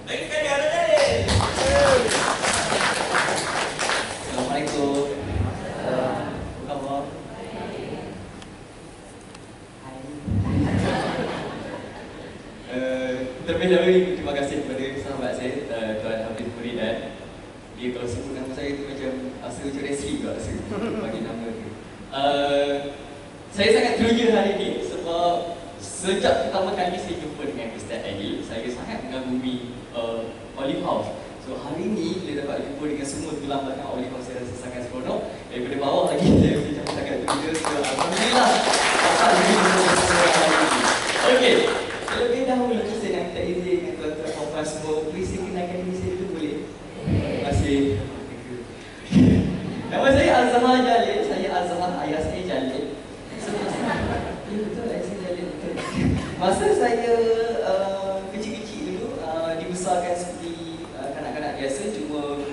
Bagi kami ada Jalil. Assalamualaikum. Apa khabar? Hai. Terlebih dahulu terima kasih kepada sahabat saya Tuan Hafiz Muridan. Dia kalau sebut nama saya tu macam rasa macam wrestling juga rasa bagi nama tu. Saya sangat teruja hari ini sebab sejak pertama kali saya jumpa dengan Ustaz Adil, saya sangat mengagumi Olive House. So hari ini bila dapat jumpa dengan semua tulang belakang Olive House, saya rasa sangat seronok. Daripada bawah lagi saya macam sangat teruja. So alhamdulillah dapat jumpa hari ini. Okey, terlebih dahulu saya nak minta izin dengan tuan-tuan puan semua, please kenalkan diri saya dulu boleh? Terima kasih. Nama saya Azhar Jalil, saya Azhar, ayah saya Jalil. Ya betul, ayah saya Jalil betul. Masa saya kecil-kecil dulu, dibesarkan seperti kanak-kanak biasa, cuma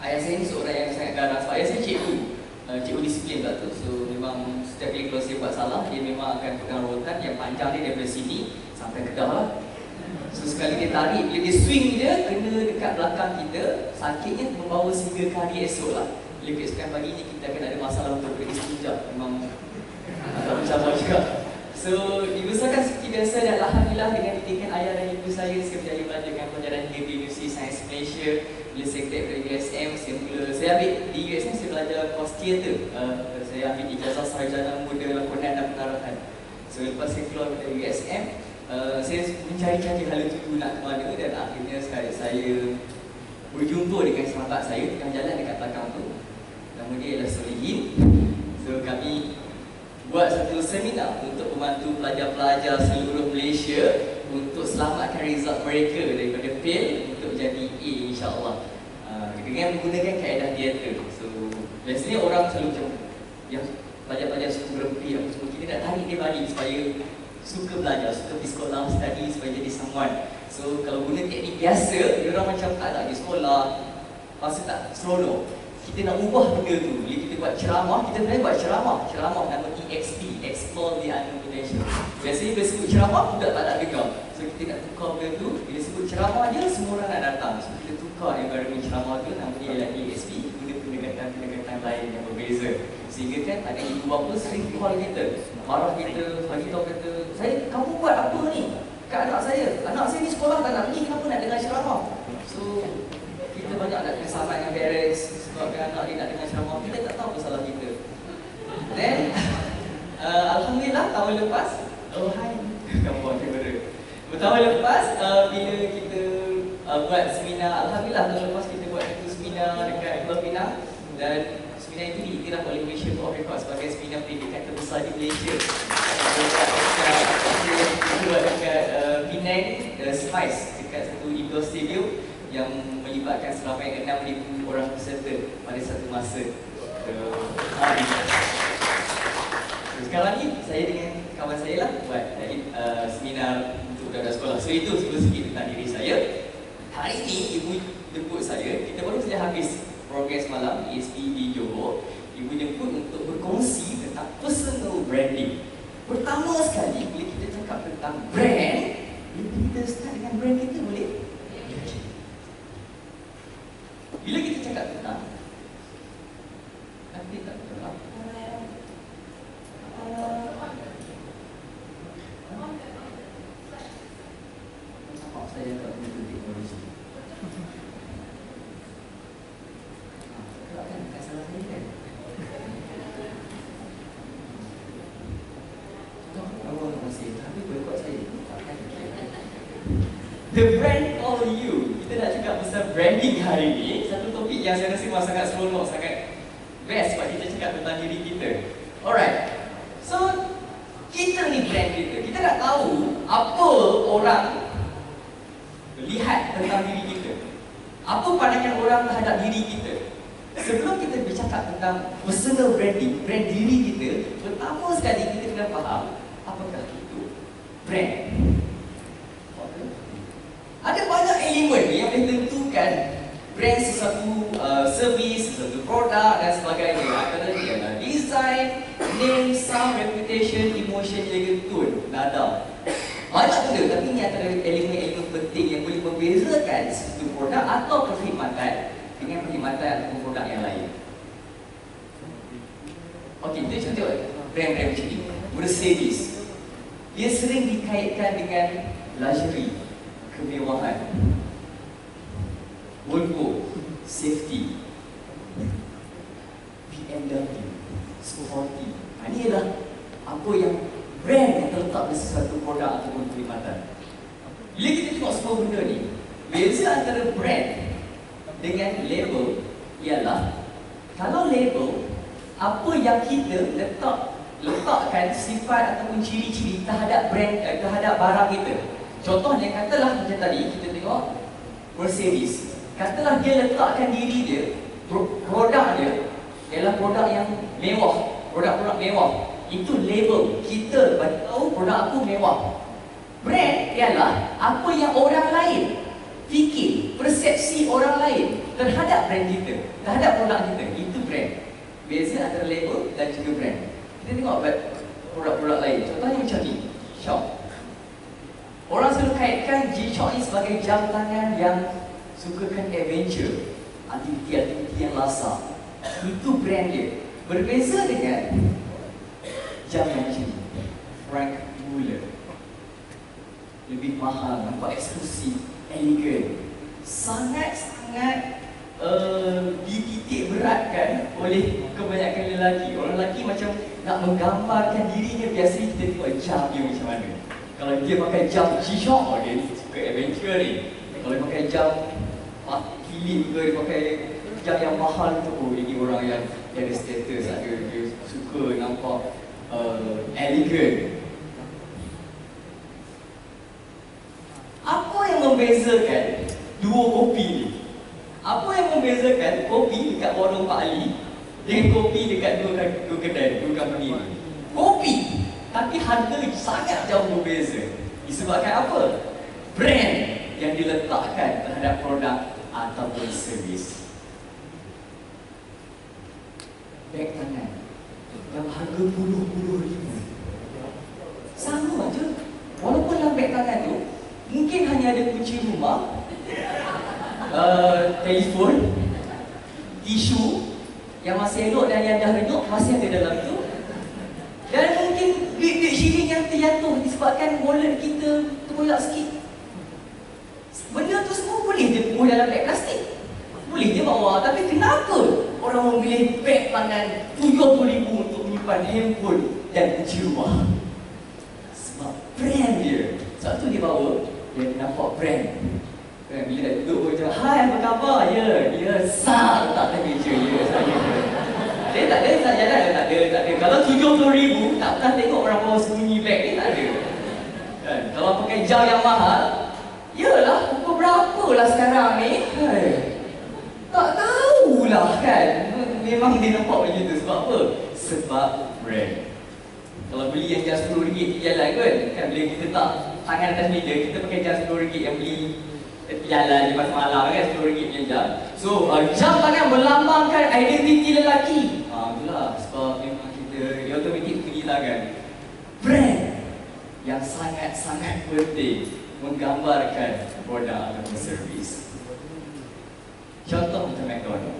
ayah saya ni seorang yang sangat garang. Sebab ayah saya cikgu, cikgu disiplin pula tu. So memang setiap kali kalau saya buat salah, dia memang akan pegang rotan yang panjang dia daripada sini sampai Kedah lah. So sekali dia tarik, bila dia swing dia, kena dekat belakang kita, sakitnya membawa sehingga ke hari esok lah. Bila keesokan pagi ni kita akan ada masalah untuk pergi sekejap. Memang agak mencabar juga. So dibesarkan seperti biasa dan alhamdulillah dengan didikan ayah dan ibu saya berjaya belajarkan pelajaran Degree Universiti Sains Malaysia. Bila saya graduate dari USM, saya ambil di USM, saya belajar kos teater. Saya ambil ijazah sarjana muda lakonan dan pengarahan. So lepas saya keluar dari USM, saya mencari-cari hal itu nak ke mana dan akhirnya saya berjumpa dengan sahabat saya tengah jalan dekat belakang tu. Nama dia ialah Solihin. So kami buat satu seminar untuk membantu pelajar-pelajar seluruh Malaysia untuk selamatkan result mereka daripada fail untuk jadi A, insya-Allah. Dengan menggunakan kaedah teater. So biasanya orang selalu macam yang pelajar-pelajar suka berhenti apa semua, kita nak tarik dia balik supaya suka belajar, suka pergi sekolah, study supaya jadi someone. So kalau guna teknik biasa, dia orang macam tak nak pergi sekolah, rasa tak seronok. Kita nak ubah benda tu. Bila kita buat ceramah, kita sebenarnya buat ceramah nama EXP, Explore the Unknown Potential. Biasanya bila sebut ceramah, budak tak nak dengar. So kita nak tukar benda tu. Bila sebut ceramah je, semua orang nak datang. So kita tukar environment ceramah tu, nama dia ialah EXP, guna pendekatan lain yang berbeza. Sehingga kan ada ibu bapa sering call kita, marah kita, bagi tahu kata, kamu buat apa ni kat anak saya? Anak saya ni sekolah tak nak pergi, kenapa nak dengar ceramah? So kita banyak nak kesalahan dengan parents sebabkan anak dia nak dengar ceramah, kita tak tahu salah kita. Then alhamdulillah tahun lepas, kamu buat kamera. Tahun lepas bila kita buat seminar, alhamdulillah tahun lepas kita buat satu seminar dekat Pulau Pinang dan seminar itu diiktiraf oleh Malaysia Book of Records sebagai seminar pendidikan terbesar di Malaysia. Kita buat dekat Penang, Spice, dekat satu indoor stadium yang melibatkan seramai 6,000 orang peserta pada satu masa. Sekarang ni saya dengan kawan saya lah buat seminar untuk budak-budak sekolah. So itu sedikit tentang diri saya. Hari ini ibu jemput saya, kita baru saja habis program semalam ESP di Johor. Ibu jemput untuk berkongsi tentang personal branding. Pertama sekali bila kita cakap tentang brand, kita start dengan brand kita boleh? Bila kita cakap tentang nanti tak betul apa? Saya tak betul teknologi. Bukan salah saya kan? Allah masih tapi berkuat saya. The brand of you. Kita nak cakap pasal branding hari ini. Satu topik yang saya rasa sangat seronok, sangat best sebab kita cakap tentang diri kita. Alright. So, kita ni brand kita. Kita nak tahu apa orang lihat tentang diri kita. Apa pandangan orang terhadap diri kita. Sebelum kita bercakap tentang personal branding, brand diri kita, pertama sekali kita kena faham apakah itu brand. Ada banyak elemen yang boleh tentukan brand sesuatu servis, sesuatu produk dan sebagainya. Antara ialah design, name, sound, reputation, emotion, juga tone, nada. Banyak benda, tapi ini antara elemen-elemen penting yang boleh membezakan satu produk atau perkhidmatan dengan perkhidmatan atau produk yang lain. Okey, kita contoh brand-brand macam ni. Mercedes, dia sering dikaitkan dengan luxury, kemewahan. Volvo, safety. BMW, sporty. Ini adalah apa yang brand yang terletak pada sesuatu produk ataupun perkhidmatan. Bila kita tengok semua benda ni, beza antara brand dengan label ialah kalau label, apa yang kita letakkan sifat ataupun ciri-ciri terhadap brand, terhadap barang kita. Contohnya, katalah macam tadi kita tengok Mercedes. Katalah dia letakkan diri dia, produk dia ialah produk yang mewah, produk-produk mewah. Itu label, kita bagi tahu produk aku mewah. Brand ialah apa yang orang lain fikir, persepsi orang lain terhadap brand kita, terhadap produk kita. Itu brand. Beza antara label dan juga brand. Kita tengok produk-produk lain. Contohnya macam ni, G-Shock. Orang selalu kaitkan G-Shock ni sebagai jam tangan yang sukakan adventure, aktiviti-aktiviti yang lasar. Itu brand dia. Berbeza dengan jam yang macam ni, Frank Muller. Lebih mahal, nampak eksklusif, elegan, sangat-sangat dititik beratkan oleh kebanyakan lelaki. Orang lelaki macam nak menggambarkan dirinya, biasanya kita tengok jam dia macam mana. Kalau dia pakai jam G-Shock, oh, dia suka adventure ni. Kalau dia pakai jam Philip ke, dia pakai jam yang mahal tu, oh, ini orang yang ada status, dia suka nampak elegan. Apa yang membezakan dua kopi ni? Apa yang membezakan kopi dekat warung Pak Ali dengan kopi dekat dua kedai, dua company ni? Kopi, tapi harga sangat jauh berbeza. Disebabkan apa? Brand yang diletakkan terhadap produk ataupun servis. Beg tangan yang harga puluh-puluh ribu, sama je. Walaupun dalam beg tangan tu mungkin hanya ada kunci rumah, telefon, tisu yang masih elok dan yang dah renyuk masih ada dalam tu, dan mungkin duit-duit shilling yang terjatuh disebabkan wallet kita terbolak sikit. Benda tu semua boleh je tumbuh dalam beg plastik, boleh je bawa. Tapi kenapa orang memilih beg tangan RM70,000 untuk menyimpan handphone dan kunci rumah? Sebab brand dia. Sebab tu dia bawa, dia nampak brand. Bila dah duduk macam, hai apa khabar? Ya, sah letak dalam meja. Ya, saya. Dia tak ada, tak jalan, tak ada. Kalau RM70,000, tak pernah tengok orang bawa sembunyi beg ni, tak ada. Kan? Kalau pakai jam yang mahal, yalah, pukul berapa lah sekarang ni? Hai, tak tahulah kan. Memang dia nampak macam tu. Sebab apa? Sebab brand. Kalau beli yang jam RM10 di jalan kan, bila kita tak tangan atas meja, kita pakai jam RM10 yang beli jalan di pasar malam kan, RM10 punya jam. So, jam tangan melambangkan identiti lelaki. Itulah sebab memang kita automatik pergi tangan. Brand yang sangat-sangat penting menggambarkan produk atau servis. Contoh macam McDonald.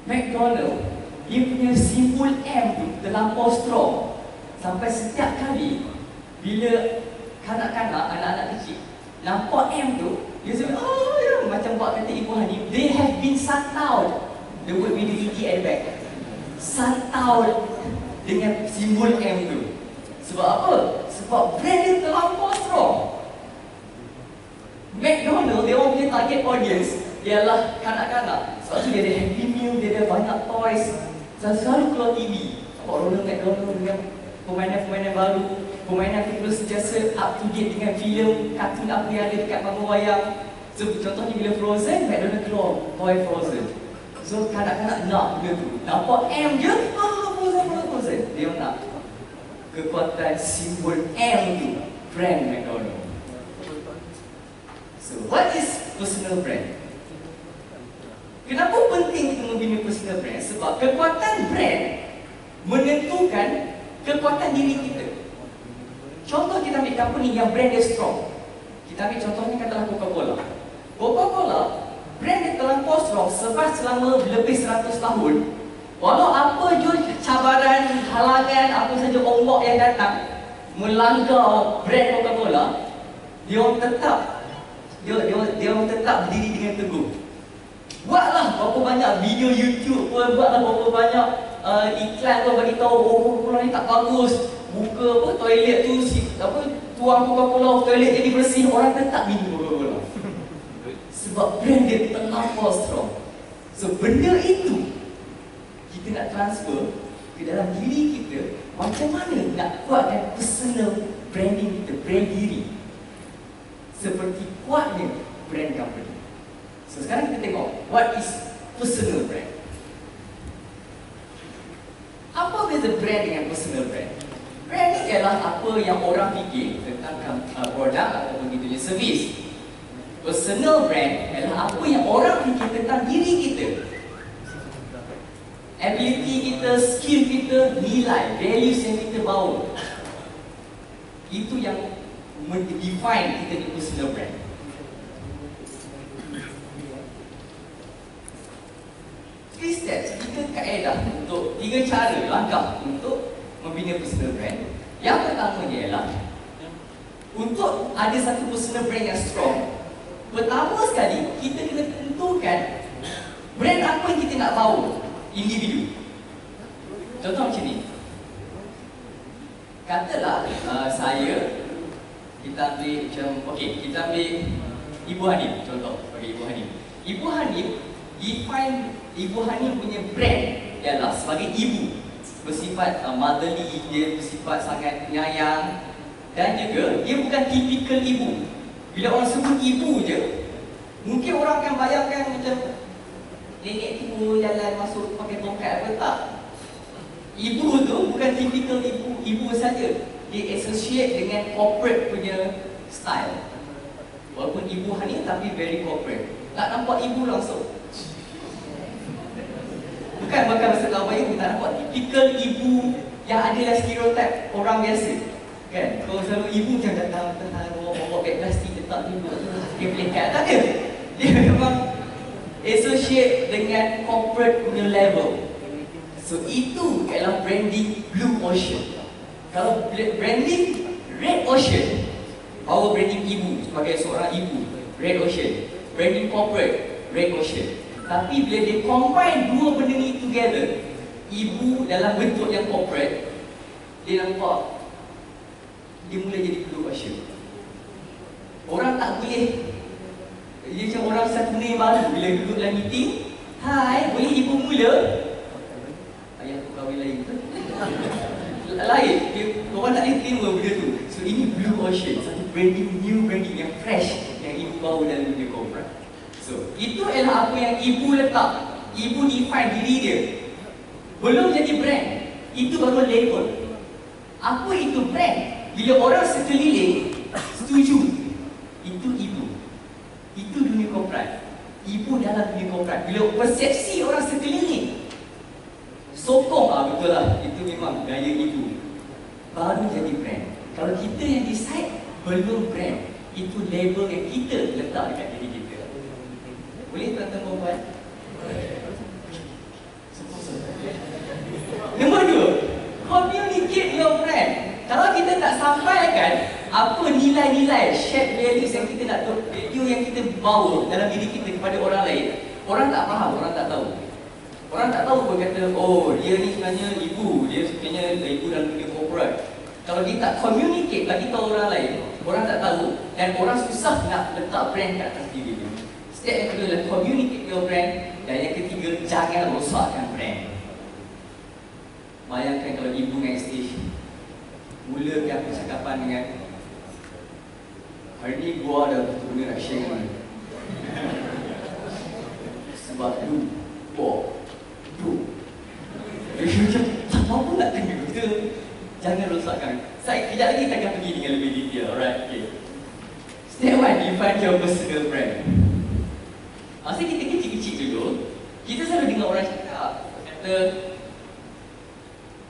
McDonald, dia punya simbol M tu terlampau strong. Sampai setiap kali bila kanak-kanak, anak-anak kecil nampak M tu, dia sebut, oh ya, macam buat kata Ibu Hani, they have been santau. The word with the ED at the back. Santau dengan simbol M tu. Sebab apa? Sebab brand dia terlampau strong. McDonald, dia orang punya target audience ialah kanak-kanak. Sebab tu dia ada Happy Meal, dia ada banyak toys. Selalu keluar TV. Nampak Ronald McDonald dengan permainan-permainan baru, permainan terus sentiasa up to date dengan filem, kartun apa yang ada dekat manggung wayang. So, contohnya bila Frozen, McDonald keluar toy Frozen. So, kanak-kanak nak benda tu. Nampak M je, Frozen. Dia nak kekuatan simbol M tu, brand McDonald. So, what is personal brand? Kenapa penting kita membina personal brand? Sebab kekuatan brand menentukan kekuatan diri kita. Contoh, kita ambil company yang brand dia strong. Kita ambil contohnya katalah Coca-Cola. Coca-Cola, brand yang terlampau strong selama lebih 100 tahun. Walau apa je cabaran, halangan, apa saja ombak yang datang melanggar brand Coca-Cola, dia tetap berdiri dengan teguh. Buatlah berapa banyak video YouTube pun, buatlah berapa banyak iklan pun bagi tahu Coca-Cola ni tak bagus. Buka toilet tu tuang Coca-Cola toilet jadi bersih, orang tetap minum Coca-Cola. Sebab brand dia terlampau strong. So benda itu kita nak transfer ke dalam diri kita. Macam mana nak kuatkan personal branding kita, brand diri, seperti kuatnya brand company. So sekarang kita tengok what is personal brand. Apa beza brand dengan personal brand? Brand ni ialah apa yang orang fikir tentang produk ataupun kita punya servis. Personal brand adalah apa yang orang fikir tentang diri kita, ability kita, skill kita, nilai, values yang kita bawa. Itu yang define kita di personal brand. Three steps, tiga kaedah untuk, tiga cara, langkah untuk membina personal brand. Yang pertama ialah untuk ada satu personal brand yang strong. Pertama sekali, kita kena tentukan brand apa yang kita nak bawa, individu. Contoh macam ni. Katalah kita ambil macam, okey, kita ambil Ibu Hanim, contoh. Okey, Ibu Hanim. Ibu Hanim, define Ibu Hanim punya brand ialah sebagai ibu. Bersifat motherly, dia bersifat sangat penyayang. Dan juga, dia bukan tipikal ibu. Bila orang sebut ibu je, mungkin orang akan bayangkan macam nenek tu jalan masuk pakai tongkat apa, tak. Ibu tu bukan tipikal ibu saja. Dia associate dengan corporate punya style. Walaupun Ibu Hanim tapi very corporate. Tak nampak ibu langsung. Bukan masa tahu ibu, tak nampak tipikal ibu yang adalah stereotip orang biasa. Kan? Kalau selalu ibu macam datang bawa beg plastik letak dulu, dia pelikat, tak ada. Dia memang associate dengan corporate punya level. So itu adalah branding Blue Ocean. Kalau branding Red Ocean, bawa branding ibu sebagai seorang ibu, Red Ocean. Branding corporate, Red Ocean. Tapi bila dia combine dua benda ni together, ibu dalam bentuk yang corporate, dia nampak dia mula jadi Blue Ocean. Orang tak boleh, dia macam orang satu ni baru bila duduk dalam meeting, hai, boleh ibu mula? Ayah aku kahwin lain tu. Lain, orang tak boleh terima benda tu. So ini Blue Ocean, satu branding, new branding yang fresh yang ibu bawa dalam dunia corporate. So itu adalah apa yang ibu letak. Ibu define diri dia. Belum jadi brand, itu baru label. Apa itu brand? Bila orang sekeliling setuju, itu ibu. Itu dunia corporate. Ibu dalam dunia corporate. Bila persepsi orang sekeliling sokong, betul lah, itu memang gaya ibu, baru jadi brand. Kalau kita yang decide, belum brand. Itu label yang kita letak dekat diri kita. Boleh tuan-tuan perempuan? Nombor dua, communicate your brand. Kalau kita tak sampaikan apa nilai-nilai, shared values yang kita nak, value yang kita bawa dalam diri kita kepada orang lain, orang tak faham, orang tak tahu. Orang tak tahu pun kata, oh dia ni sebenarnya ibu, dia sebenarnya ibu dalam dunia corporate. Kalau dia tak communicate, bagi tahu orang lain, orang tak tahu, dan orang susah nak letak brand kat atas diri dia. Step yang kedua adalah communicate your brand. Dan yang ketiga, jangan rosakkan brand. Bayangkan kalau ibu naik stage, mulakan percakapan dengan, hari ni gua ada betul-betul nak share dengan ni. Sebab lu, macam tak tahu nak tanya betul. Jangan rosakkan. Saya kejap lagi saya akan pergi dengan lebih detail. Alright, okay. Step 1, define your personal brand. Masa kita kecil-kecil dulu, kita selalu dengar orang cakap, kata,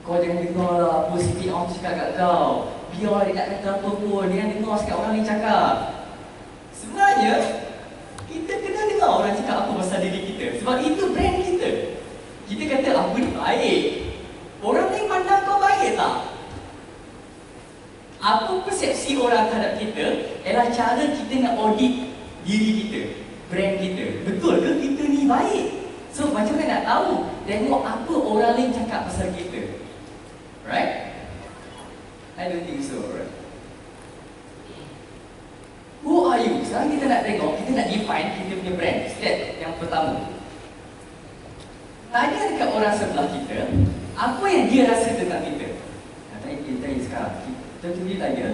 kau jangan dengar lah apa CPR tu cakap kat kau. Biar dia tak kata apa pun, dia dengar sikap orang lain cakap. Sebenarnya kita kena dengar orang cakap apa pasal diri kita. Sebab itu brand kita. Kita kata aku ni baik. Orang lain pandang kau baik tak? Apa persepsi orang terhadap kita ialah cara kita nak audit diri kita, brand kita. Betul ke kita ni baik? So macam mana nak tahu? Tengok apa orang lain cakap pasal kita. Right? I don't think so, right? Who are you? Sekarang kita nak tengok, kita nak define kita punya brand. Step yang pertama, tanya dekat orang sebelah kita, apa yang dia rasa tentang kita. Kita tanya sekarang, kita tanya,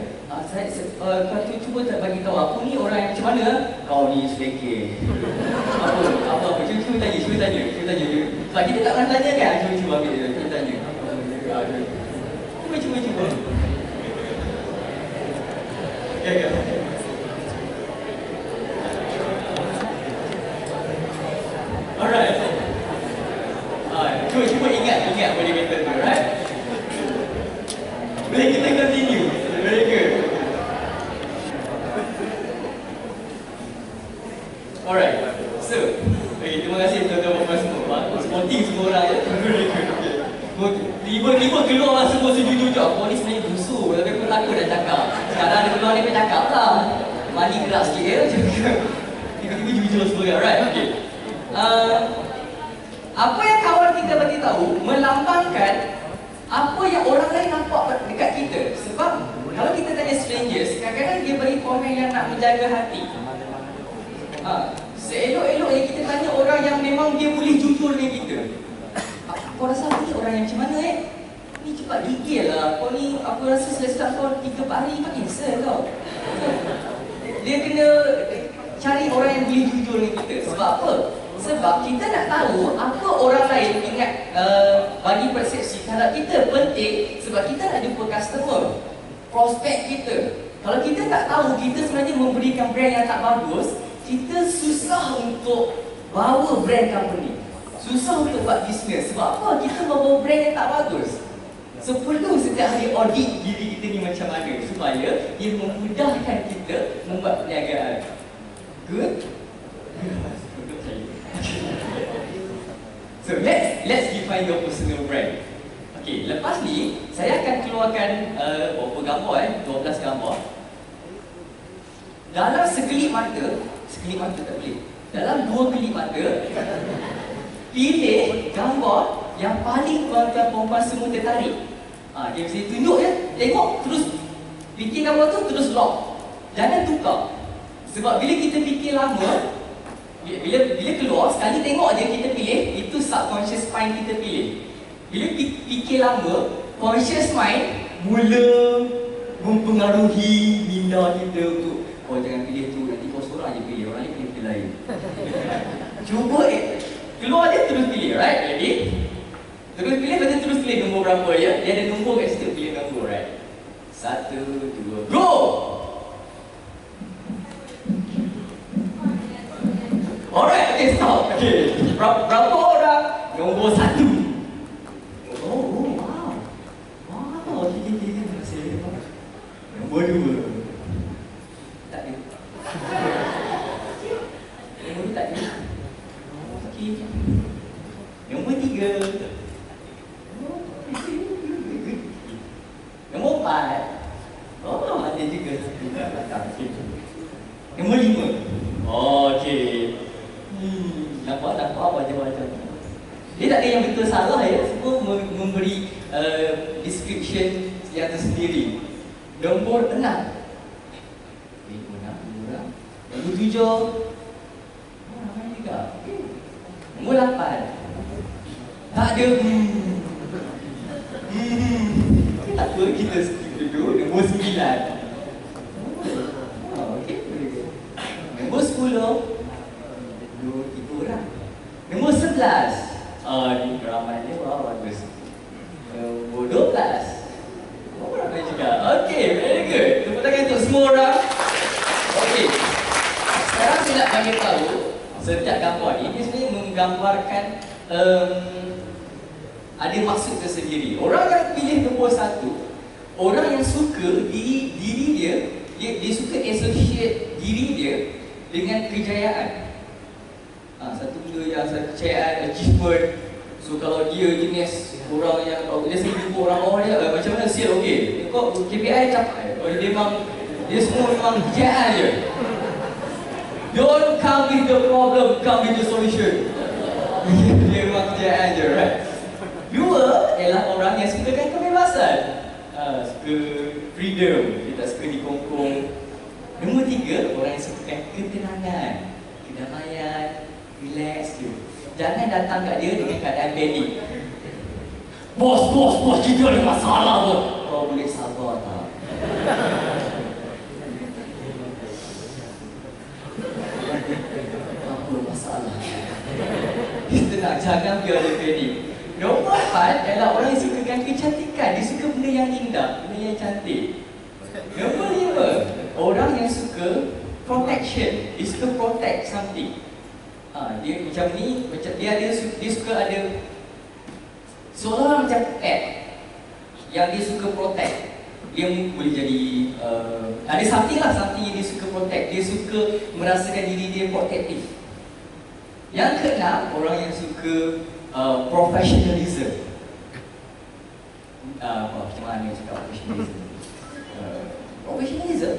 kau cuba tak bagi tahu aku ni orang yang macam mana? Kau ni selekeh. Apa? Cuba tanya. Sebab kita tak pernah tanya kan? Cuba ambil dia, kita tanya. Cuba. Okay. Alright. Cuba ingat boleh method tu, right? Boleh kita continue. Very good. Alright. So, terima kasih tuan-tuan puan semua. Sporting semua orang ya. Very good. Tiba-tiba keluar semua sejujur-jujur. Aku ni sebenarnya busuk, tapi aku takut nak cakap. Sekarang dia keluar ni cakap lah. Mandi gerak sikit ya. Tiba-tiba jujur semua. Alright, okay. Apa yang kawan kita bagi tahu melambangkan apa yang orang lain nampak dekat kita. Sebab kalau kita tanya strangers, kadang-kadang dia beri komen yang nak menjaga hati. Seelok-eloknya kita tanya orang yang memang dia boleh jujur dengan kita. Kau rasa ni orang yang macam mana Ni cepat gigil lah. Kau ni aku rasa selesai kau 3-4 hari tak cancel kau. Dia kena cari orang yang boleh jujur dengan kita. Sebab apa? Sebab kita nak tahu apa orang lain ingat bagi persepsi terhadap kita penting. Sebab kita nak jumpa customer, prospek kita. Kalau kita tak tahu kita sebenarnya memberikan brand yang tak bagus, kita susah untuk bawa brand company, susah untuk buat bisnes. Sebab apa? Kita membawa brand yang tak bagus. So perlu setiap hari audit diri kita ni macam mana supaya ia memudahkan kita membuat perniagaan. Good? So let's define your personal brand. Okay, lepas ni saya akan keluarkan berapa gambar 12 gambar. Dalam sekelip mata tak boleh. Dalam 2 kelip mata, pilih gambar yang paling tuan-tuan perempuan semua tertarik. Dia mesti tunjuk ya, tengok terus fikir gambar tu terus lock. Jangan tukar. Sebab bila kita fikir lama, bila keluar sekali tengok aja kita pilih, itu subconscious mind kita pilih. Bila fikir lama, conscious mind mula mempengaruhi minda kita untuk kau jangan pilih tu, nanti kau seorang je pilih, orang lain pilih lain. Cuba keluar je terus pilih, right? Ready? Terus pilih, lepas terus pilih nombor berapa ya. Dia ada nombor kat situ, pilih nombor, right? 1, 2, go! Alright, okay, stop. Okay, berapa orang? Nombor 1. Oh, wow. Wow, okay, terima kasih. Nombor 2. Tak ada. Nombor 2 tak ada. Okay. Nombor 3. Nombor 4. Oh, ada juga. Nombor 5. Okey. Nampak macam-macam. Dia tak ada yang betul salah ya. Semua memberi description yang tersendiri. Nombor 6. Nombor 7. Ramai juga. Nombor 8. Tak ada. Tak apa, kita duduk. Nombor 9. Okey. Nombor 10. 2-3 orang. Nombor 11. Ni ramai dia, wah bagus. Nombor 12. Oh, ramai juga. Okey, very good. Tepuk tangan untuk semua orang. Okey. Sekarang saya nak bagi tahu setiap gambar ni dia sebenarnya menggambarkan ada maksud tersendiri. Orang yang pilih nombor 1, orang yang suka diri dia dia suka associate diri dia dengan kejayaan. Satu benda yang kejayaan, achievement. So kalau dia jenis orang yang dia sendiri jumpa orang bawah dia, macam mana sial okey. Kau KPI capai. Kalau dia semua memang kejayaan je. Don't come with the problem, come with the solution. Dia memang kejayaan je, right? Dua ialah orang yang sukakan kebebasan. Suka freedom, dia tak suka dikongkong. Nombor tiga, orang yang sukakan ketenangan, kedamaian, relax je. Jangan datang kat dia dengan keadaan panik. Bos, kita ada masalah bos. Kau boleh sabar tak? Apa masalah? Kita nak jangan biar dia panik. Nombor empat adalah orang yang sukakan kecantikan. Dia suka benda yang indah, benda yang cantik. Nombor lima, orang yang suka protection. Dia suka protect something. Dia macam ni, macam dia suka ada seolah macam pet yang dia suka protect. Dia boleh jadi ada something yang dia suka protect. Dia suka merasakan diri dia protective. Yang keenam, orang yang suka professionalism. Macam mana dia cakap professionalism? Professionalism?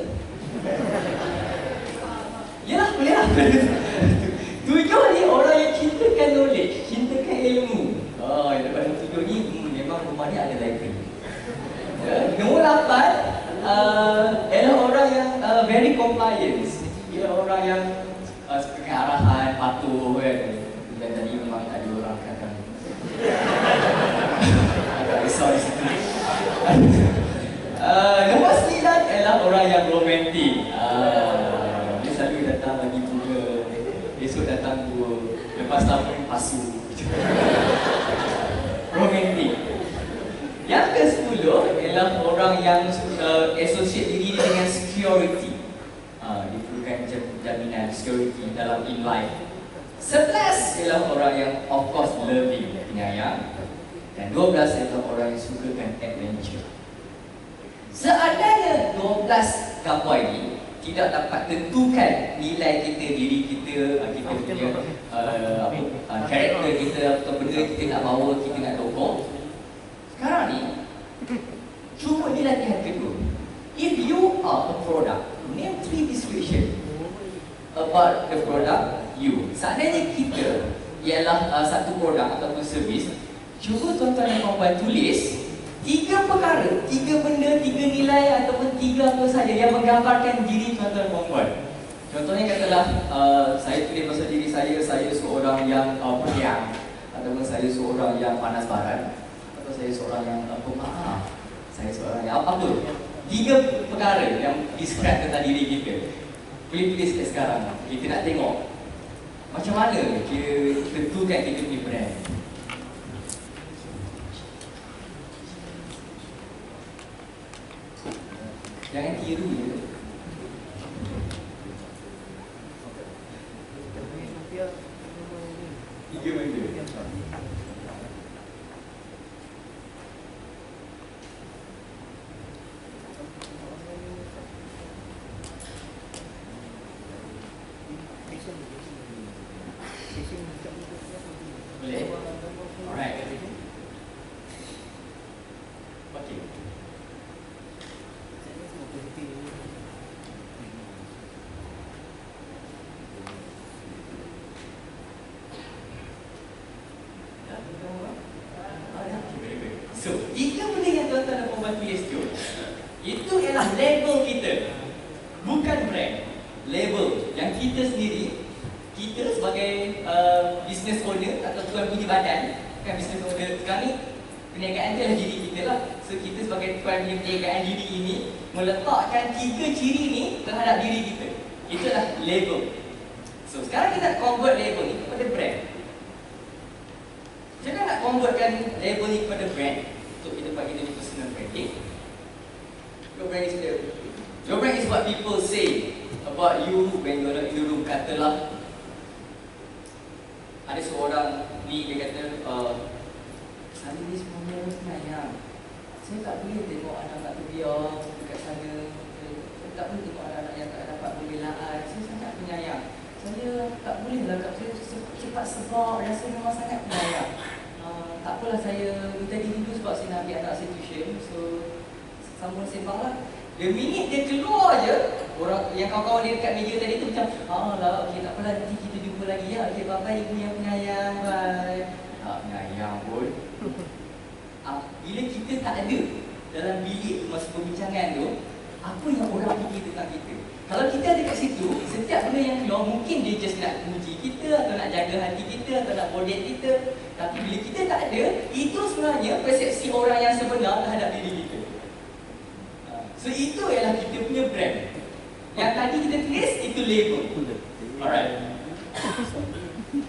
Yalah, boleh lah. Tujuh ni orang yang cintakan knowledge, cintakan ilmu. Yang dapat nombor tujuh ni, memang rumah ni ada library. Nombor lapan, ialah orang yang very compliant. Ia orang yang suka arahan, patuh kan. Dan tadi memang tak ada orang kata agak risau di situ. Nombor 9 ialah orang yang romantik. Dia selalu datang bagi bunga, esok datang dua, lepas tahun pasu. Romantik. Yang ke-10 ialah orang yang associate diri dengan security. Dia perlukan jaminan security dalam in life. 11 ialah orang yang of course loving, penyayang. Dan 12 ialah orang yang sukakan adventure. Seandainya 12 gambar ini tidak dapat tentukan nilai kita, diri kita, kita punya karakter kita atau benda kita nak bawa, kita nak dokong. Sekarang ni, cuba ni latihan kedua. If you are a product, name 3 description about the product you. Seandainya kita ialah satu produk ataupun servis, cuba tuan-tuan dan puan-puan tulis 3 perkara, 3 benda, 3 nilai ataupun 3 apa saja yang menggambarkan diri tuan-tuan dan puan-puan. Contohnya katalah saya tulis pasal diri saya seorang yang pendiam, ataupun saya seorang yang panas baran, atau saya seorang yang pemaaf, saya seorang yang apa. 3 perkara yang describe tentang diri kita. Boleh tulis sekarang. Kita nak tengok macam mana kita tentukan kita punya brand. Jangan tiru je. Tiga benda. Boleh? Alright. Okay. So, 3 benda yang tuan-tuan dan puan-puan tulis tu, itu ialah label kita, bukan brand. Label yang kita sendiri, kita sebagai business owner atau tuan punya badan, kan business owner sekarang ni, perniagaan dia adalah diri kita lah. So, kita sebagai tuan punya perniagaan diri ini, meletakkan 3 ciri ni terhadap diri kita. Itu adalah label. So, sekarang kita convert label ni kepada brand. Macam mana nak convertkan label ni kepada brand untuk kita bagi dia personal branding? Your brand is what people say about you when you're in the room. Katalah ada seorang ni, dia kata saya ni sebenarnya sebenarnya saya tak boleh tengok anak-anak tu biar dekat sana. tak boleh tengok anak-anak yang tak dapat pembelaan. Saya sangat penyayang. Saya tak boleh lah kat saya cepat sebab rasa memang sangat penyayang. Tak apalah, saya minta diri dulu sebab saya nak ambil anak saya tuition. So sambung sembang lah. The minute dia keluar je, orang yang kawan-kawan dia dekat meja tadi tu macam, lah, okey, tak apalah, nanti kita jumpa lagi ya. Okey, bye-bye ibu yang penyayang, bye. Tak penyayang pun. Bila kita tak ada dalam bilik tu masa perbincangan tu, apa yang orang fikir tentang kita? Kalau kita ada kat situ, setiap benda yang keluar mungkin dia just nak puji kita, atau nak jaga hati kita, atau nak bodek kita. Tapi bila kita tak ada, itu sebenarnya persepsi orang yang sebenar terhadap diri kita. So itu ialah kita punya brand. Yang tadi kita tulis, itu label. Alright.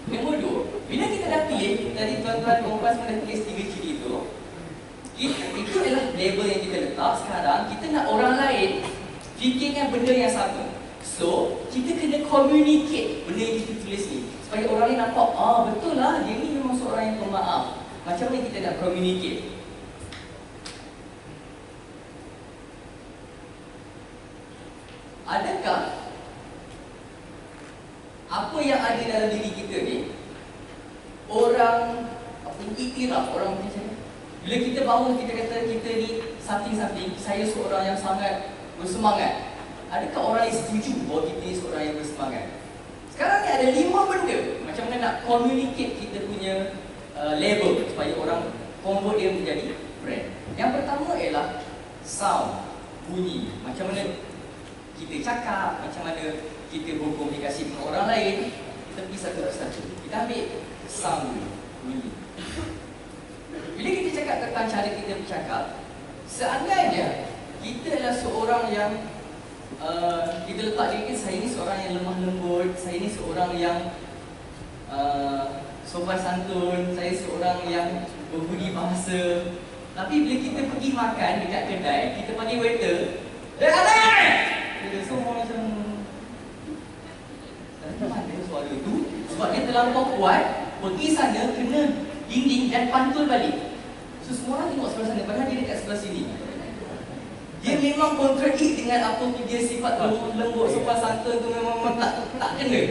Nombor 2, bila kita dah pilih, tadi tuan-tuan perempuan semua dah tulis 3 ciri itu, itu adalah label yang kita letak. Sekarang kita nak orang lain fikirkan benda yang sama. So, kita kena communicate benda yang kita tulis ni, supaya orang lain nampak, betul lah, dia ni memang seorang yang pemaaf. Macam mana kita nak communicate? Adakah apa yang ada dalam diri kita ni orang iktiraf, orang macam mana? Bila kita bangun, kita kata kita ni something, saya seorang yang sangat bersemangat. Adakah orang yang setuju bahawa kita ni seorang yang bersemangat? Sekarang ni ada 5 benda macam mana nak communicate kita punya label supaya orang convert dia menjadi brand. Yang pertama ialah sound, bunyi. Macam mana kita cakap, macam mana kita berkomunikasi dengan orang lain. Kita pergi satu persatu. Kita ambil sound dulu, bunyi. Bila kita cakap tentang cara kita bercakap, seandainya kita adalah seorang yang kita letak diri kita, saya ni seorang yang lemah lembut, saya ni seorang yang sopan santun, saya seorang yang berbudi bahasa. Tapi bila kita pergi makan dekat kedai, kita panggil waiter, dia semua macam mana suara tu? Sebab dia terlampau kuat, pergi sana kena dinding dan pantul balik. So semua orang tengok sebelah sana, padahal dia dekat sebelah sini. Dia memang kontradik dengan apa dia sifat lembut, sopan santun tu memang tak kena.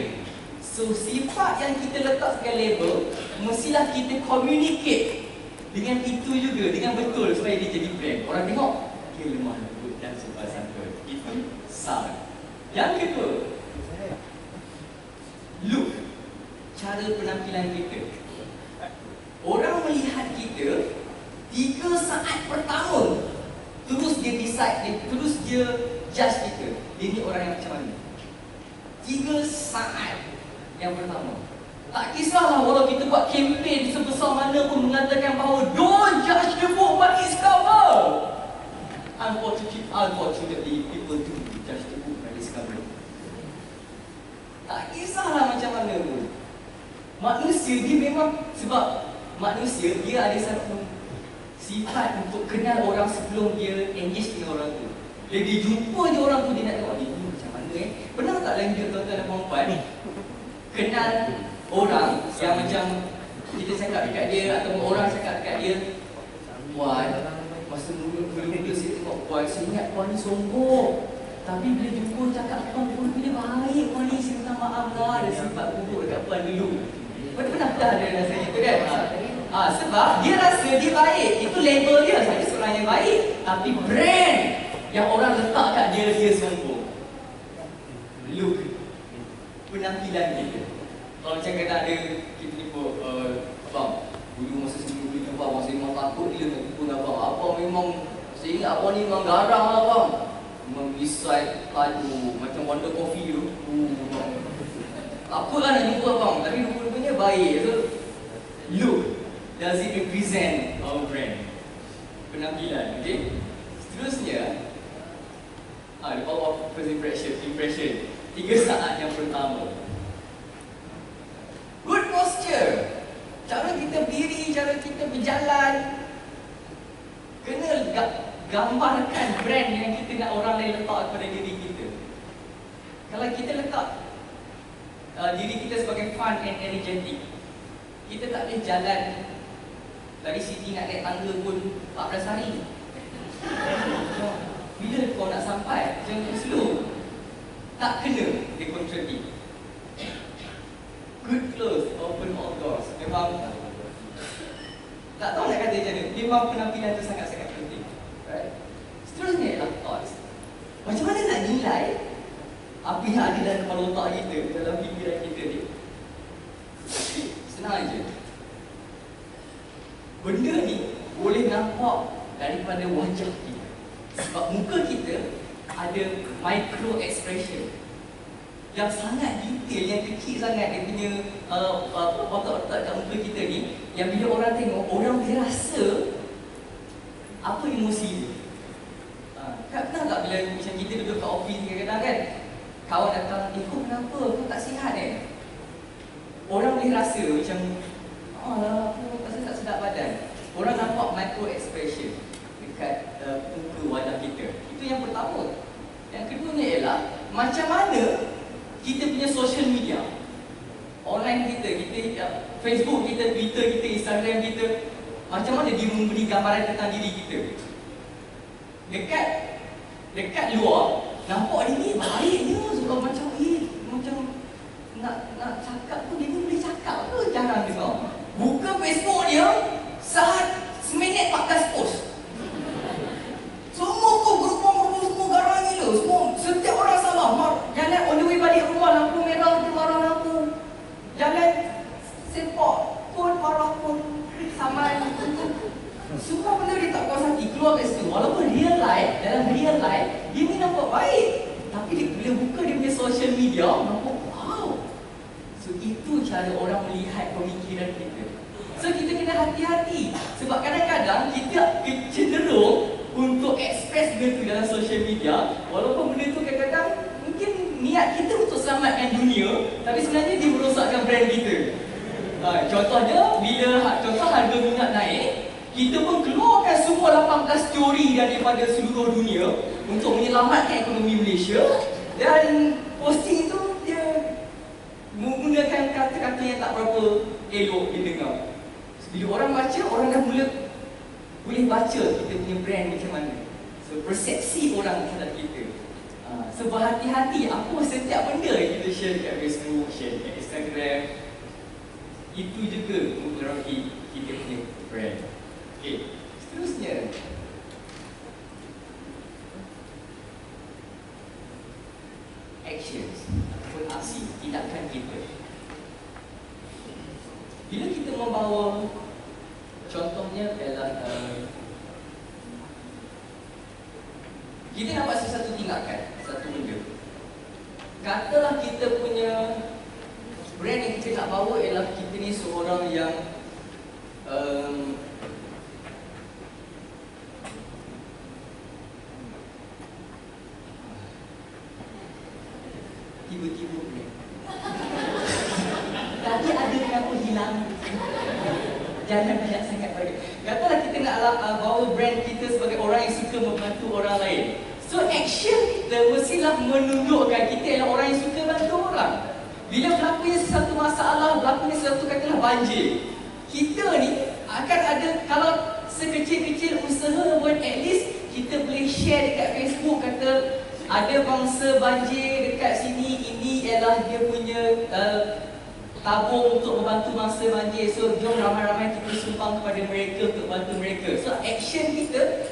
So sifat yang kita letak sebagai label, mestilah kita communicate dengan itu juga, dengan betul supaya dia jadi brand. Orang tengok, dia lemah lembut dan sopan santun. Itu sound. Yang kedua, look, cara penampilan kita. Orang melihat kita 3 saat pertama, terus dia decide, terus dia judge kita. Dia ni orang yang macam mana? 3 saat yang pertama. Tak kisahlah walau kita buat kempen sebesar mana pun mengatakan bahawa don't judge the book by its cover. Unfortunately, people do judge the book by its cover. Tak kisahlah macam mana pun. Manusia dia memang, sebab manusia dia ada satu sifat untuk kenal orang sebelum dia engage dengan orang tu. Bila dia jumpa je orang tu, dia nak tengok dia ni macam mana Pernah tak lain dia tuan-tuan dan perempuan kenal orang yang macam kita cakap dekat dia, atau orang cakap dekat dia, Puan, masa mula-mula saya tengok Puan, saya ingat Puan ni sombong. Tapi bila jumpa cakap Puan dia baik, Puan ni saya minta maaf lah, ada sifat buruk dekat Puan dulu. Pernah ada rasanya tu kan? Sebab dia rasa dia baik. Itu label dia, saya seorang yang baik. Tapi brand yang orang letak kat dia sombong. Look, penampilan kita. Kalau macam kata ada kita ni pun, abang, dulu masa sebelum beli abang, saya memang takut dia tak jumpa dengan abang. Abang memang, saya ingat abang ni memang garang lah abang. Memang decide tadu, macam Wonder Coffee tu. Apa lah nak jumpa abang, tapi rupa-rupanya baik. So, look, does it represent our brand? Penampilan, okay? Seterusnya, the power of first impression. 3 saat yang pertama. Good posture. Cara kita berdiri, cara kita berjalan. Kena gambarkan brand yang kita nak orang lain letak kepada diri kita. Kalau kita letak diri kita sebagai fun and energetic, kita tak boleh jalan dari sini nak naik tangga pun 14 hari. Bila kau nak sampai, jangan slow. Tak kena dia contradict. Good close, open all doors. Memang tak tahu nak kata macam mana. Memang penampilan tu sangat-sangat penting. Right? Seterusnya ialah thoughts. Macam mana nak nilai apa yang ada dalam kepala otak kita, dalam fikiran kita ni? Senang aja. Benda ni boleh nampak daripada wajah kita. Sebab muka kita ada micro expression yang sangat detail, yang kecil sangat dia punya otak-otak kat muka kita ni, yang bila orang tengok, orang boleh rasa apa emosi dia. Pernah tak bila macam kita duduk kat office kadang-kadang kan, kawan datang, kau kenapa? Kau tak sihat Orang boleh rasa macam, alah, aku rasa tak sedap badan. Orang nampak micro expression dekat muka wajah kita. Itu yang pertama. Yang keduanya ialah macam mana kita punya social media, online kita Facebook kita, Twitter kita, Instagram kita, macam mana dia memberi gambaran tentang diri kita. Dekat luar nampak dia ni baiknya, suka macam macam nak cakap pun dia ni boleh cakap ke, jarang dengar. Buka Facebook dia, seminit 14 post. Semua grup semua garang gila. Semua, setiap orang salah. Jalan on the way balik rumah, lampu merah, dia marah lampu. Jalan sepak pun marah pun saman. Semua benda dia tak puas hati, keluar kat situ. Walaupun dalam real life dia ni nampak baik, tapi bila buka dia punya social media, nampak wow. So itu cara orang melihat pemikiran kita. So kita kena hati-hati. Sebab kadang-kadang kita cenderung untuk express benda tu dalam social media, walaupun benda tu kadang-kadang mungkin niat kita untuk selamatkan dunia, tapi sebenarnya dia merosakkan brand kita. Contohnya, bila harga minyak naik, kita pun keluarkan semua 18 teori daripada seluruh dunia untuk menyelamatkan ekonomi Malaysia, dan posting itu dia menggunakan kata-kata yang tak berapa elok didengar. Bila orang baca, orang dah boleh baca kita punya brand macam mana. So persepsi orang terhadap kita. So berhati-hati apa setiap benda yang kita share dekat Facebook, share dekat Instagram, itu juga mempengaruhi kita punya brand. Okay, seterusnya actions ataupun aksi, tindakan kita. Bila kita membawa, contohnya ialah kita nak buat sesuatu tindakan, satu benda. Katalah kita punya brand yang kita nak bawa ialah kita ni seorang yang tiba-tiba brand. Tadi ada kenapa hilang? Jangan banyak sangat bagi. Katalah kita nak bawa brand kita sebagai orang yang suka membantu orang lain. So action kita mestilah menunjukkan kita adalah orang yang suka bantu orang. Bila berlakunya sesuatu masalah, berlakunya sesuatu katalah banjir, kita ni akan ada, kalau sekecil-kecil usaha pun at least kita boleh share dekat Facebook, kata ada bangsa banjir dekat sini, ini ialah dia punya tabung untuk membantu mangsa banjir. So jom ramai-ramai kita sumbang kepada mereka untuk bantu mereka. So action kita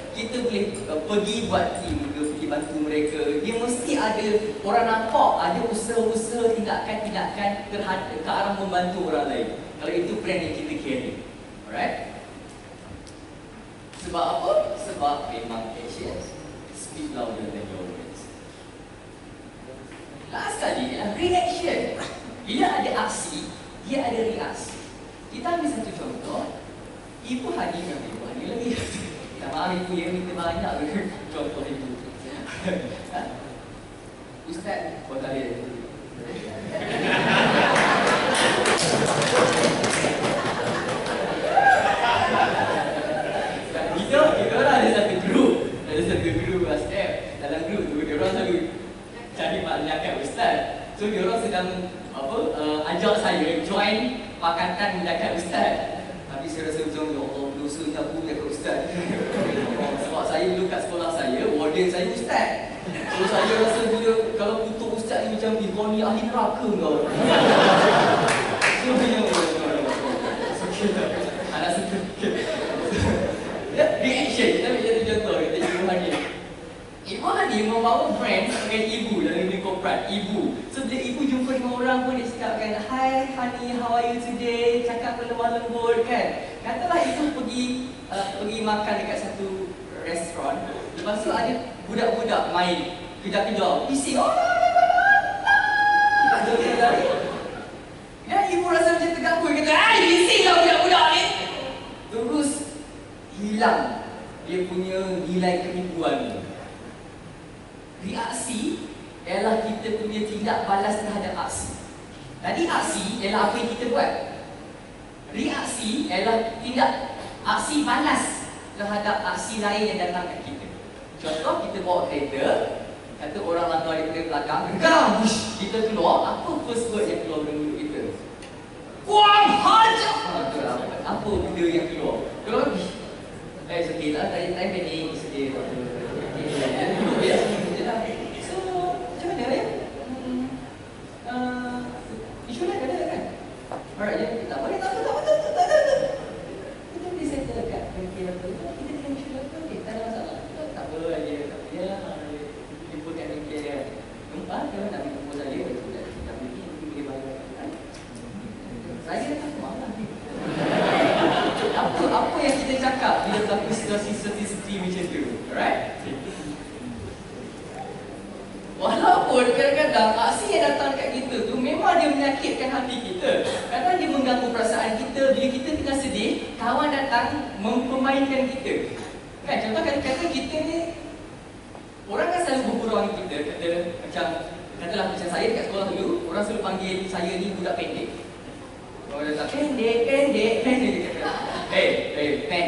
boleh pergi buat team, pergi bantu mereka. Dia mesti ada, orang nampak ada usaha-usaha, tindakan-tindakan ke arah membantu orang lain. Kalau itu brand yang kita carry. Alright? Sebab apa? Sebab memang actions speak louder than your words. Last kali ialah reaction. Bila ada aksi, dia ada reaksi. Kita ambil satu contoh. Ibu hadir dengan ibu hadir lagi. Tak maaf ibu yang minta banyak contoh ibu. Ustaz, kau tak ada. Kita orang ada satu grup. Ada satu grup WhatsApp. Dalam grup tu, dia orang selalu cari maklumat Ustaz. So dia orang sedang ajak saya join pakatan menjaga Ustaz. Tapi saya rasa macam, ya Allah, dosanya aku menjaga Ustaz. Sebab saya dulu kat sekolah saya, warden audience saya ustaz. So saya rasa bila kalau kutuk ustaz ni macam kau ni ahli neraka kau. So punya anak suka reaction. Tapi jadi contoh kita Ibu Hani. Ibu Hani membawa brand sebagai ibu dalam dunia korporat. Ibu. So bila ibu jumpa dengan orang pun dia cakapkan, "Hi Hani, how are you today?" Cakap lemah lembut kan. Katalah ibu pergi makan dekat satu restoran. Lepas tu ada budak-budak main kejar-kejar, bising. Oh, dan ibu rasa macam terganggu. Dia kata, "Ai, bising lah budak-budak ni." Terus hilang dia punya nilai keibuan ni. Reaksi ialah kita punya tindak balas terhadap aksi. Tadi aksi ialah apa yang kita buat. Reaksi ialah aksi balas terhadap aksi lain yang datang kat kita. Contoh, kita bawa kereta, kata orang langgar daripada belakang, geram, kita keluar, apa first word yang keluar dari mulut kita? Kurang hajar! Apa benda yang keluar? Keluar, sedih lah, tadi pendek, sedih. Ya, so, macam mana ya? Isu lain ada kan? Alright, ya, tak boleh, tak. Kita boleh settle kat bengkel apa, kita dengan isu lain, tak ada masalah. Tak apa, dia tak boleh lah, jumpa kat bengkel dia. Nampak, dia nak ambil nombor saya, tak boleh bayar. Saya tak mahu lah. Apa yang kita cakap bila berlaku situasi macam tu, alright? Walaupun kadang-kadang aksi yang datang dekat kita tu memang dia menyakitkan hati kita. Kadang dia mengganggu perasaan kita. Bila kita tengah sedih, kawan datang mempermainkan kita. Kan, contoh kata kita ni, orang kan selalu bergurau dengan kita. Katalah macam saya dekat sekolah dulu, orang selalu panggil saya ni budak pendek. Orang datang, pendek. Pen.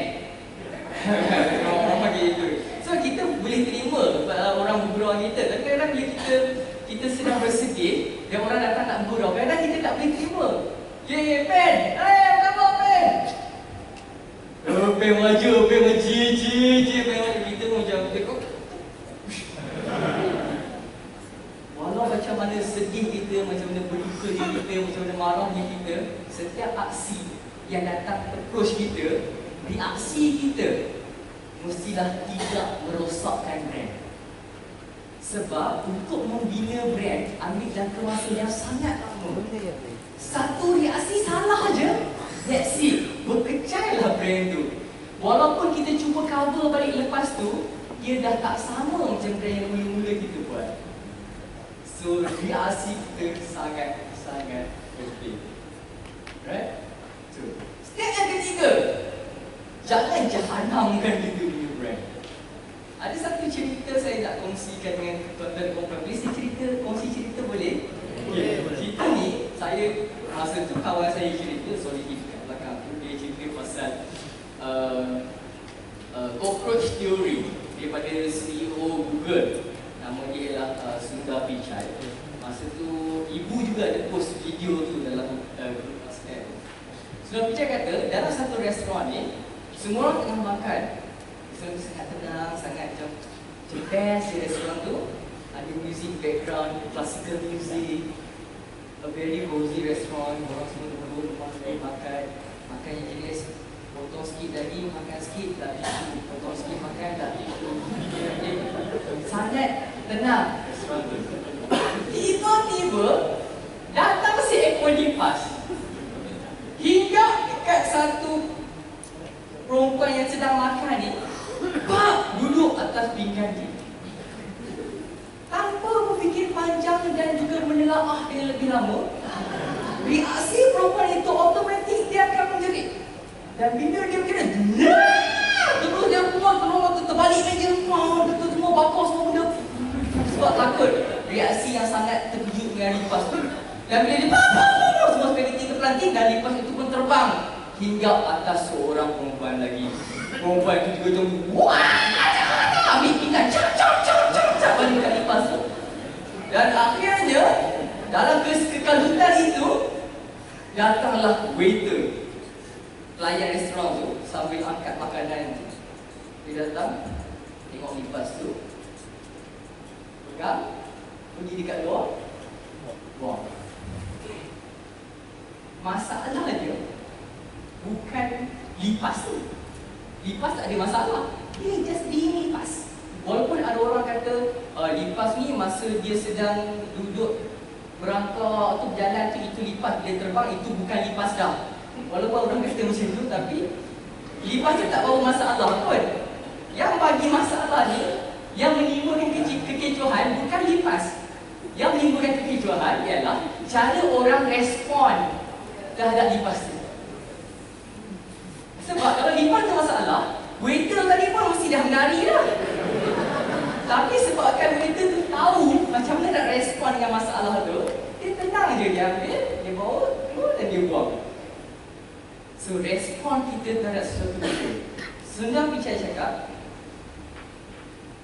Orang panggil itu. So kita boleh terima orang bergurau kita. Tapi kadang-kadang bila kita sedang bersedih dan orang datang nak bergurau, kadang-kadang kita tak boleh terima. Pen! Apa khabar Pen? Pen maju, pen maju. Kita pun macam kok. Walau macam mana sedih kita, macam mana berduka kita, macam mana marahnya kita, setiap aksi yang datang approach kita, reaksi kita mestilah tidak merosakkan brand. Sebab untuk membina brand ambil jangka masa yang sangat lama. Satu reaksi salah aja, that's it, berkecailah brand tu. Walaupun kita cuba cover balik lepas tu, dia dah tak sama macam brand yang mula-mula kita buat. So reaksi kita sangat penting. Right? So, step yang ketiga, jangan jahanamkan kita punya brand. Ada satu cerita saya nak kongsikan dengan tuan-tuan komputer. Boleh saya kongsi cerita boleh? Okay. Cerita ni, saya masa tu kawan saya cerita, kat belakang tu, dia cerita pasal cockroach theory daripada CEO Google. Nama dia ialah Sundar Pichai. Masa tu, ibu juga ada post video tu dalam grup WhatsApp. Sundar Pichai kata, dalam satu restoran ni, semua orang tengah makan. Sangat tenang, sangat macam best di restoran tu. Ada music background, classical music, a very cozy restaurant. Orang semua duduk, makan yang jenis potong sikit daging, makan sikit, dah tisu. Potong sikit makan, dah tisu. Sangat tenang restoran tu. Tiba-tiba datang si ekor lipas. Hingga dekat satu perempuan yang sedang makan ni, duduk atas pinggan dia. Tanpa berfikir panjang dan juga menelaah dia lebih lama, reaksi perempuan itu automatik dia akan menjerit. Dan bila dia berkira, terus dia keluar terbalik meja, betul semua bakar semua benda. Sebab takut reaksi yang sangat terkejut dengan lipas tu. Dan bila dia semua spaghetti terpelanting dan lipas itu pun terbang hingga atas seorang perempuan lagi. Perempuan itu juga macam, wah, ambil pinggan, cap, balik kat lipas tu. Dan akhirnya, dalam kekalutan itu, datanglah waiter, pelayan restoran tu, sambil angkat makanan tu. Dia datang, tengok lipas tu, pegang, pergi dekat luar, buang. Masalah dia bukan lipas tu. Lipas tak ada masalah, dia just lipas. Walaupun ada orang kata lipas ni masa dia sedang duduk berangkak atau berjalan tu, itu lipas. Bila terbang itu bukan lipas dah. Walaupun orang kata macam tu, tapi lipas tu tak bawa masalah pun. Yang bagi masalah ni, yang menimbulkan kekecohan bukan lipas. Yang menimbulkan kekecohan ialah cara orang respon terhadap lipas tu. Sebab kalau lipas tu masalah, waiter tadi pun mesti dah menari dah. Tapi sebabkan waiter tu tahu macam mana nak respon dengan masalah tu, dia tenang je, dia ambil, dia bawa, dan dia buang. So, respon kita terhadap sesuatu benda. Sundar Pichai cakap,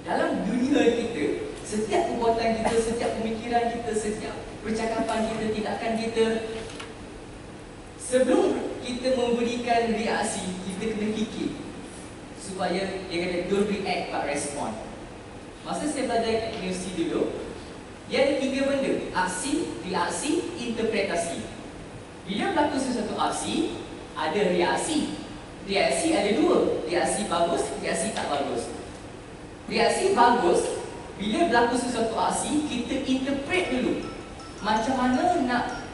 dalam dunia kita, setiap perbuatan kita, setiap pemikiran kita, setiap percakapan kita, tindakan kita, sebelum kita memberikan reaksi, kita kena fikir supaya dia kata don't react but respond. Masa saya belajar kat universiti dulu, dia ada 3 benda: aksi, reaksi, interpretasi. Bila berlaku sesuatu aksi, ada reaksi. Reaksi ada 2, reaksi bagus, reaksi tak bagus. Reaksi bagus, bila berlaku sesuatu aksi, kita interpret dulu macam mana nak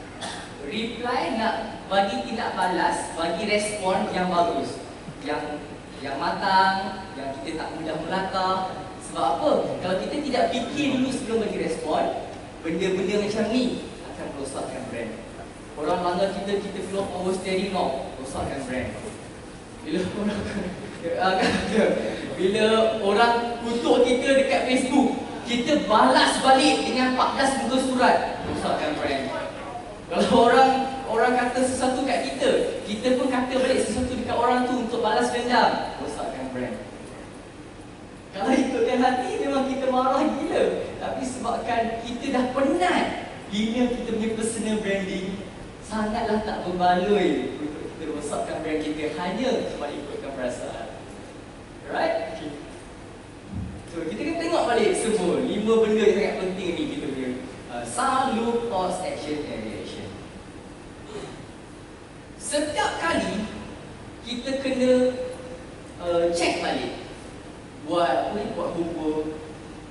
reply, nak bagi tindak balas, bagi respon yang bagus, yang matang, yang kita tak mudah melangkah. Sebab apa? Kalau kita tidak fikir dulu sebelum bagi respon, benda-benda macam ni akan merosakkan brand. Orang langgar kita, kita keluar power steering knob, rosakkan brand. Bila orang kutuk kita dekat Facebook, kita balas balik dengan 14 muka surat, rosakkan brand. Kalau orang kata sesuatu kat kita, kita pun kata balik sesuatu dekat orang tu untuk balas dendam, rosakkan brand. Kalau ikutkan hati, memang kita marah gila. Tapi sebabkan kita dah penat bina kita punya personal branding, sangatlah tak berbaloi untuk kita rosakkan brand kita hanya cuma ikutkan perasaan. Right? Okay. So, kita kena tengok balik semua 5 benda yang sangat penting ni kita punya sound, look, thoughts, action and reaction. Setiap kali kita kena check balik, buat homework,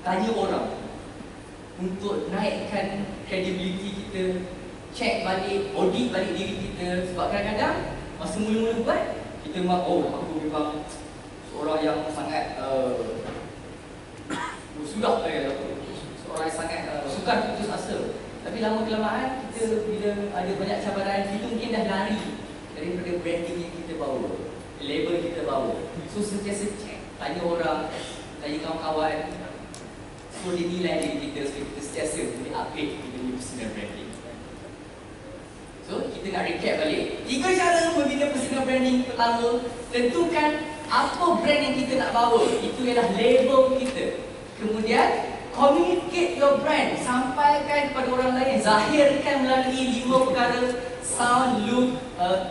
tanya orang untuk naikkan credibility kita, check balik, audit balik diri kita. Sebab kadang-kadang masa mula-mula buat, kita memang, aku memang seorang yang sangat sudah seorang yang sangat sukar putus asa. Tapi lama-kelamaan kita bila ada banyak cabaran, kita mungkin dah lari daripada branding yang kita bawa, label kita bawa. So sentiasa check, tanya orang, tanya kawan-kawan, so dia nilai diri kita supaya kita sentiasa boleh upgrade kita punya personal branding. So kita nak recap balik 3 cara membina personal branding. Pertama, tentukan apa brand yang kita nak bawa, itu ialah label kita. Kemudian communicate your brand, sampaikan kepada orang lain, zahirkan melalui 5 perkara: sound, look,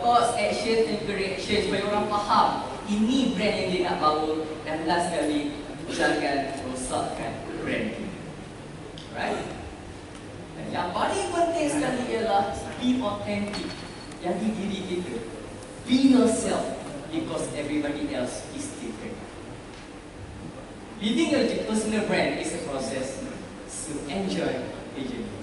thoughts, action and reaction, supaya orang faham ini brand yang dia nak bawa. Dan last sekali, jangan rosakkan brand kita. Right? Dan yang paling penting sekali ialah be authentic. Jadi diri kita. Be yourself, because everybody else is different. Building a personal brand is a process, so enjoy the journey.